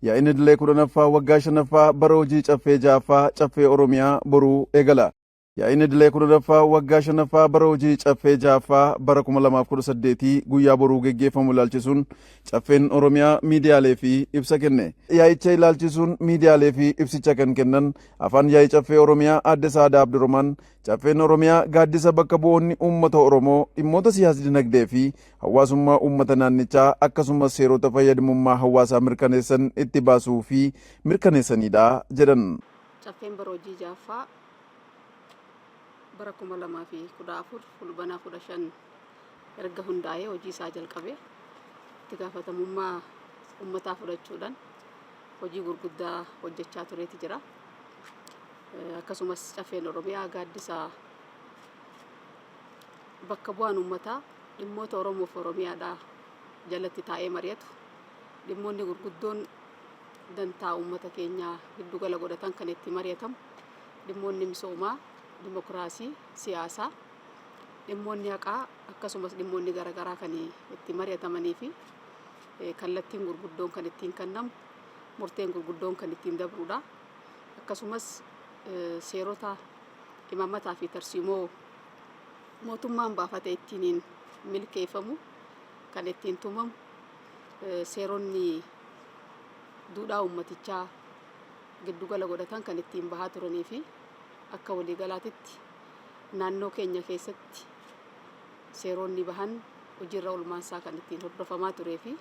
Yaa'in idilee 10ffaa waggaa 5ffaa bara hojii caffee 6ffaa caffee Oromiyaa boruu eegala. Yaa'in idilee 10ffaa waggaa 5ffaa bara hojii caffee 6ffaa bara 2018 guyyaa boruu geggeeffamu ilaalchisuun caffeen Oromiyaa miidiyaalee fi ibsa kenne. Yaa'icha ilaalchisuun miidiyaalee fi ibsicha kan kennan afaan yaa'ii caffee Oromiyaa Aadde Saadaa Abdurrahman caffeen Oromiyaa gaaddisa bakka bu'oonni uummata Oromoo dhimmoota siyaasa dinagdee fi hawaasummaa uummata naannichaa akkasumas seerota fayyadamummaa hawaasaa mirkaneessan itti baasuu fi mirkaneessanidha jedhan. Caffeen bara hojii 6ffaa bara 2014 fulbaana 15 erga hundaa'ee hojii isaa jalqabe itti gaafatamummaa uummataa fudhachuudhaan hojii gurguddaa hojjechaa tureeti jira. Akkasumas caffeen Oromiyaa gaaddisa bakka bu'aan uummataa dhimmoota Oromoo fi Oromiyaadhaa jalatti taa'ee mari'atu dhimmoonni gurguddoon dantaa uummata keenyaa giddugala godhatan kan itti mari'atamu dhimmoonni misoomaa, dimokiraasii, siyaasaa, dhimmoonni haqaa akkasumas dhimmoonni garaagaraa kan itti mari'atamanii fi kallattiin gurguddoon kan ittiin kennamu, murteen gurguddoon kan ittiin dabruudha. Akkasumas seerota imaammataa fi tarsiimoo mootummaan baafate ittiin milkeeffamu kan ittiin tumamu, seeronni duudhaa uummatichaa giddugala godhatan kan ittiin bahaa turanii fi akka waliigalaatitti naannoo keenya keessatti seeronni bahan hojiirra oolmaansaa kan ittiin hordofamaa turee fi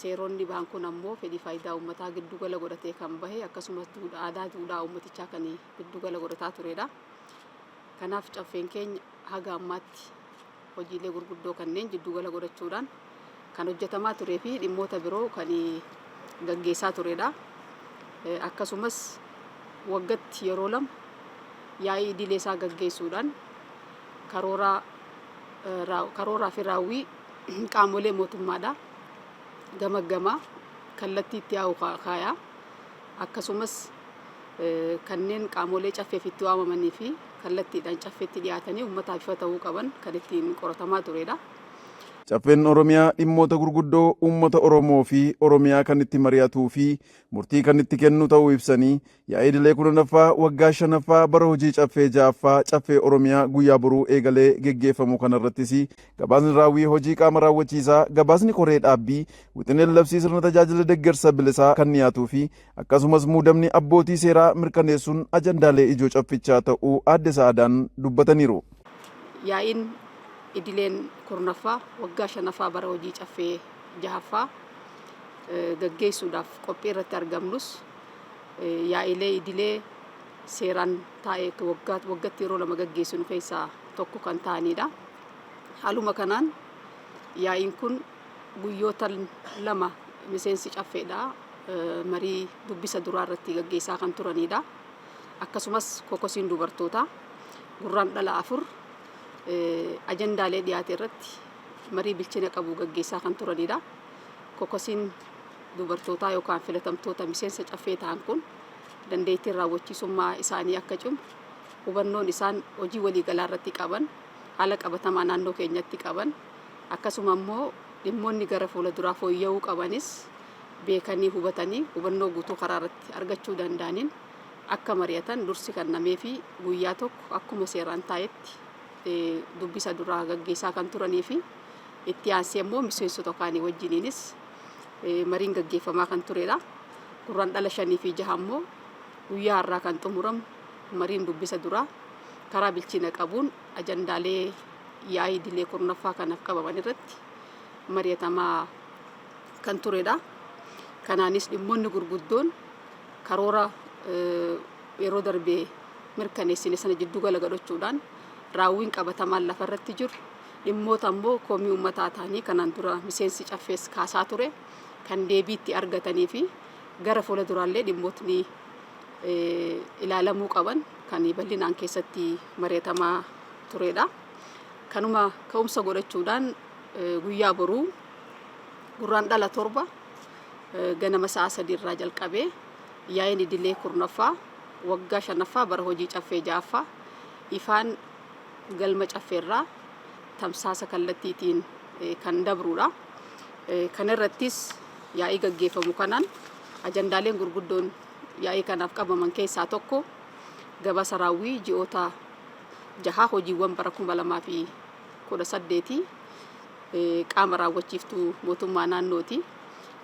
seeronni bahan kun ammoo fedhii faayidaa uummataa giddugala godhatee kan bahe akkasumas aadaa duudhaa uummatichaa kan giddugala godhataa turedha. Kanaaf caffeen keenya haga ammaatti hojiilee gurguddoo kanneen giddugala godhachuudhaan kan hojjetamaa turee fi dhimmoota biroo kan gaggeessaa turedha. Akkasumas waggaatti yeroo lama yaa'ii idilee isaa gaggeessuudhaan karooraa fi raawwii qaamolee mootummaadhaa gamaggamaa kallattii itti yaa'u kaayaa akkasumas kanneen qaamolee caffeef itti waamamanii fi kallattiidhaan caffeetti dhiyaatanii uummataaf ifa ta'uu qaban kan ittiin qoratamaa turedha. Caffeen Oromiyaa dhimmoota gurguddoo uummata Oromoo fi Oromiyaa kan itti mari'atuu fi murtii kan itti kennu ta'uu ibsanii yaa'ii idilee 10ffaa waggaa 5ffaa bara hojii caffee 6ffaa caffee Oromiyaa guyyaa boruu eegalee geggeeffamu kanarrattis gabaasni raawwii hojii qaama raawwachiisaa, gabaasni koree dhaabbii, wixineen labsii sirna tajaajila deeggarsa bilisaa kan dhiyaatuu fi akkasumas muudamni abbootii seeraa mirkaneessuun ajandaalee ijoo caffichaa ta'uu Aadde Saadaan dubbataniiru. Yaa'iin idileen 10ffaa waggaa 5ffaa bara hojii caffee 6ffaa gaggeessuudhaaf qophii irratti argamnus yaa'ilee idilee seeraan taa'ee waggaatti yeroo lama gaggeessinu keessaa tokko kan ta'anidha. Haaluma kanaan yaa'iin kun guyyoota lama miseensi caffeedha marii dubbisa duraa irratti gaggeessaa kan turanidha. Akkasumas kokosiin dubartootaa gurraandhala 4 ajandaalee dhiyaate irratti marii bilchina qabu gaggeessaa kan turanidha. Kokosiin dubartootaa yookaan filatamtoota miseensa caffee ta'an kun dandeettiin raawwachiisummaa isaanii akka cimu, hubannoon isaan hojii waliigalaa irratti qaban, haala qabatamaa naannoo keenyatti qaban, akkasuma immoo dhimmoonni gara fuulduraa fooyya'uu qabanis beekanii hubatanii hubannoo guutuu karaa irratti argachuu danda'aniin akka mari'atan dursi kennamee fi guyyaa tokko akkuma seeraan taa'etti dubbisa duraa gaggeessaa kan turanii fi itti aansee immoo miseensota kaanii wajjiniinis mariin gaggeeffamaa kan turedha. Gurraandhala 5 fi 6 immoo guyyaa har'aa kan xumuramu mariin dubbisa duraa karaa bilchina qabuun ajandaalee yaa'ii idilee 10ffaa kanaaf qabaman irratti mari'atamaa kan turedha. Kanaanis dhimmoonni gurguddoon karoora yeroo darbee mirkaneessine sana giddugala godhachuudhaan raawwiin qabatamaan lafarratti jiru dhimmoota immoo komii uummataa ta'anii kanaan dura miseensi caffees kaasaa ture kan deebiitti argatanii fi gara fuulduraallee dhimmootni ilaalamuu qaban kan bal'inaan keessatti mari'atamaa turedha. Kanuma ka'umsa godhachuudhaan guyyaa boruu gurraandhala 7 ganama sa'a 3 irraa jalqabee yaa'iin idilee 10ffaa waggaa 5ffaa bara hojii caffee 6ffaa ifaan galma caffeerraa tamsaasa kallattiitiin kan dabruudha. Kana irrattis yaa'ii gaggeeffamu kanaan ajandaaleen gurguddoon yaa'ii kanaaf qabaman keessaa tokko gabaasa raawwii ji'oota 6 hojiiwwan bara 2018 qaama raawwachiiftuu mootummaa naannooti.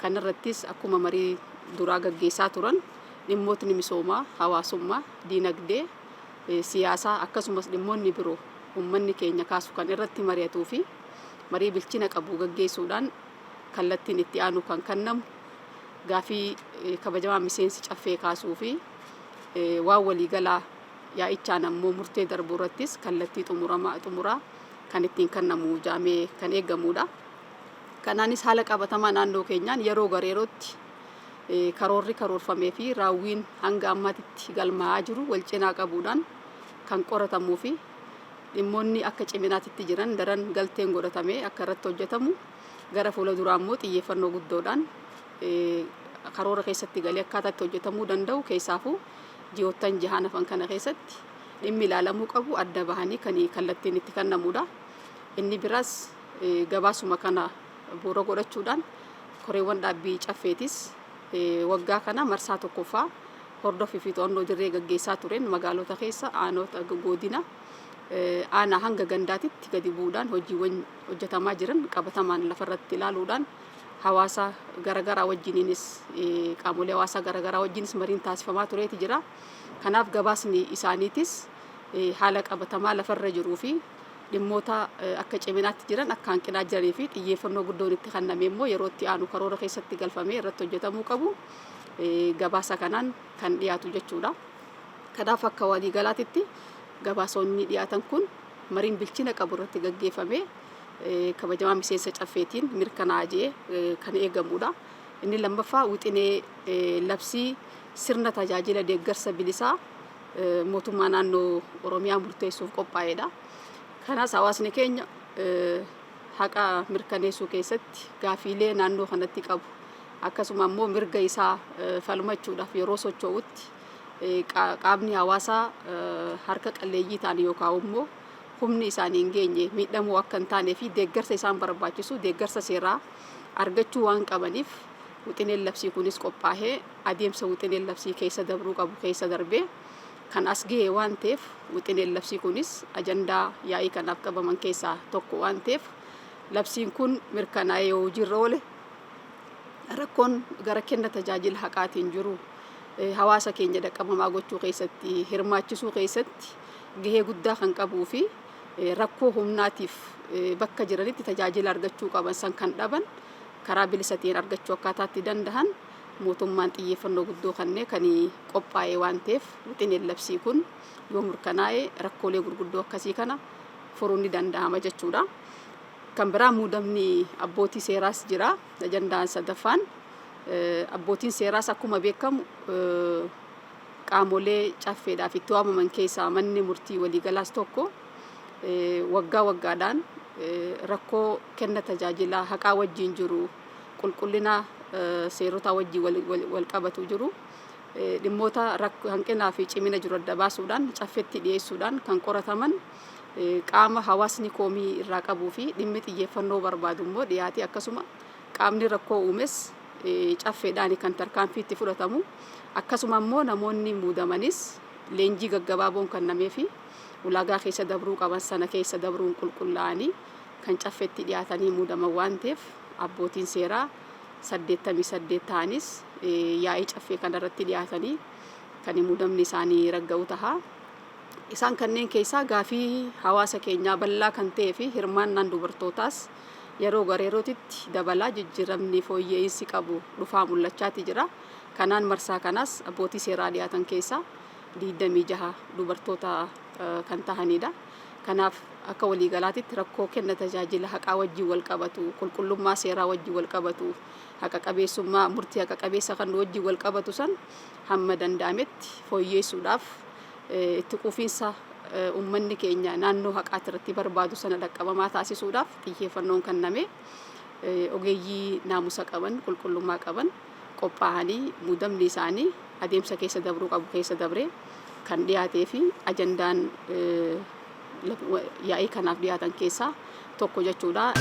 Kan irrattis akkuma marii duraa gaggeessaa turan dhimmootni misoomaa, hawaasummaa, diinagdee, siyaasaa akkasumas dhimmoonni biroo uummanni keenya kaasu kan irratti mari'atuu fi marii bilchina qabu gaggeessuudhaan kallattiin itti aanu kan kennamu gaafii kabajamaa miseensi caffee kaasuu fi waan waliigalaa yaa'ichaan ammoo murtee darbuu irrattis kallattii xumuraa kan ittiin kennamu jaamee kan eegamudha. Kanaanis haala qabatamaa naannoo keenyaan yeroo gareerootti karoorri karoorfamee fi raawwiin hanga ammaatitti galmaa'aa jiru wal cinaa qabuudhaan kan qoratamuu fi dhimmoonni akka ciminaatitti jiran daran galteen godhatamee akka irratti hojjetamu gara fuula duraa immoo xiyyeeffannoo guddoodhaan karoora keessatti galee akkaataatti hojjetamuu danda'u keessaafuu ji'oottan 6 hafan kana keessatti dhimmi ilaalamuu qabu adda bahanii kan kallattiin itti kennamudha. Inni biraas gabaasuma kana bu'uura godhachuudhaan koreewwan dhaabbii caffeetis waggaa kana marsaa tokkoffaa hordofii fi to'annoo dirree gaggeessaa tureen magaalota keessa aanota godina aanaa hanga gandaatitti gadi bu'uudhaan hojiiwwan hojjetamaa jiran qabatamaan lafarratti ilaaluudhaan hawaasa garagaraa wajjiniinis qaamolee hawaasa garagaraa wajjinis mariin taasifamaa tureeti jira. Kanaaf gabaasni isaaniitis haala qabatamaa lafarra jiruu fi dhimmoota akka ciminaatti jiran akka hanqinaa jiranii fi xiyyeeffannoo guddoon itti kennamee immoo yeroo itti aanu karoora keessatti galfamee irratti hojjetamuu qabu gabaasa kanaan kan dhiyaatu jechuudha. Kanaaf akka waliigalaatitti gabaasonni dhiyaatan kun mariin bilchina qabu irratti gaggeeffamee kabajamaa miseensa caffeetiin mirkanaa'ee kan eegamudha. Inni lammaffaa wixinee labsii sirna tajaajila deeggarsa bilisaa mootummaa naannoo Oromiyaa murteessuuf qophaa'edha. Kanaas hawaasni keenya haqa mirkaneessuu keessatti gaafiilee naannoo kanatti qabu akkasuma immoo mirga isaa falmachuudhaaf yeroo socho'utti qaamni hawaasaa harka qalleeyyii ta'an yookaan immoo humni isaanii hin geenye miidhamuu akka hin taanee fi deeggarsa isaan barbaachisu deeggarsa seeraa argachuu waan qabaniif wixineen labsii kunis qophaa'ee adeemsa wixineen labsii keessa dabruu qabu keessa darbee kan as ga'e waan ta'eef wixineen labsii kunis ajandaa yaa'ii kanaaf qabaman keessaa tokko waan ta'eef labsiin kun mirkanaa'ee yoo hojiirra oole rakkoon gara kenna tajaajila haqaatiin jiru hawaasa keenya dhaqqabamaa gochuu keessatti hirmaachisuu keessatti gahee guddaa kan qabuu fi rakkoo humnaatiif bakka jiranitti tajaajila argachuu qaban san kan dhaban karaa bilisa ta'een argachuu akkaataatti danda'an mootummaan xiyyeeffannoo guddoo kannee kan qophaa'ee waan ta'eef wixineen labsii kun yoo mirkanaa'e rakkoolee gurguddoo akkasii kana furuun ni danda'ama jechuudha. Kan biraa muudamni abbootii seeraas jira. Ajandaan sadaffaan abbootiin seeraas akkuma beekamu qaamolee caffeedhaaf itti waamaman keessaa manni murtii waliigalaas tokko waggaa waggaadhaan rakkoo kenna tajaajila haqaa wajjin jiru qulqullina seerota wajjin wal qabatu jiru dhimmoota hanqinaa fi cimina jiru adda baasuudhaan caffeetti dhiyeessuudhaan kan qorataman qaama hawaasni koomii irraa qabuu fi dhimmi xiyyeeffannoo barbaadu immoo dhiyaatee akkasuma qaamni rakkoo uumes caffeedhaan kan tarkaanfiitti fudhatamu akkasuma immoo namoonni muudamanis leenjii gaggabaaboon kennamee fi ulaagaa keessa dabruu qaban sana keessa dabruun qulqullaa'anii kan caffeetti dhiyaatanii muudaman waan ta'eef abbootiin seeraa 88 ta'anis yaa'ii caffee kanarratti dhiyaatanii kan muudamni isaanii ragga'u ta'a. Isaan kanneen keessaa gaafii hawaasa keenyaa bal'aa kan ta'ee fi hirmaannaan dubartootaas yeroo gareerootitti dabalaa jijjiiramni fooyya'insi qabu dhufaa mul'achaati jira. Kanaan marsaa kanaas abbootii seeraa dhiyaatan keessaa 26 dubartoota kan tahanidha. Kanaaf akka waliigalaatitti rakkoo kenna tajaajila haqaa wajjin wal qabatu, qulqullummaa seeraa wajjin wal qabatu, haqa qabeessummaa murtii haqa qabeessa kan wajjin wal qabatu san hamma danda'ametti fooyyeessuudhaaf itti quufinsa uummanni keenya naannoo haqaati irratti barbaadu sana dhaqqabamaa taasisuudhaaf xiyyeeffannoon kenname ogeeyyii naamusa qaban qulqullummaa qaban qophaa'anii muudamni isaanii adeemsa keessa dabruu qabu keessa dabree kan dhiyaatee fi ajandaan yaa'ii kanaaf dhiyaatan keessaa tokko jechuudha.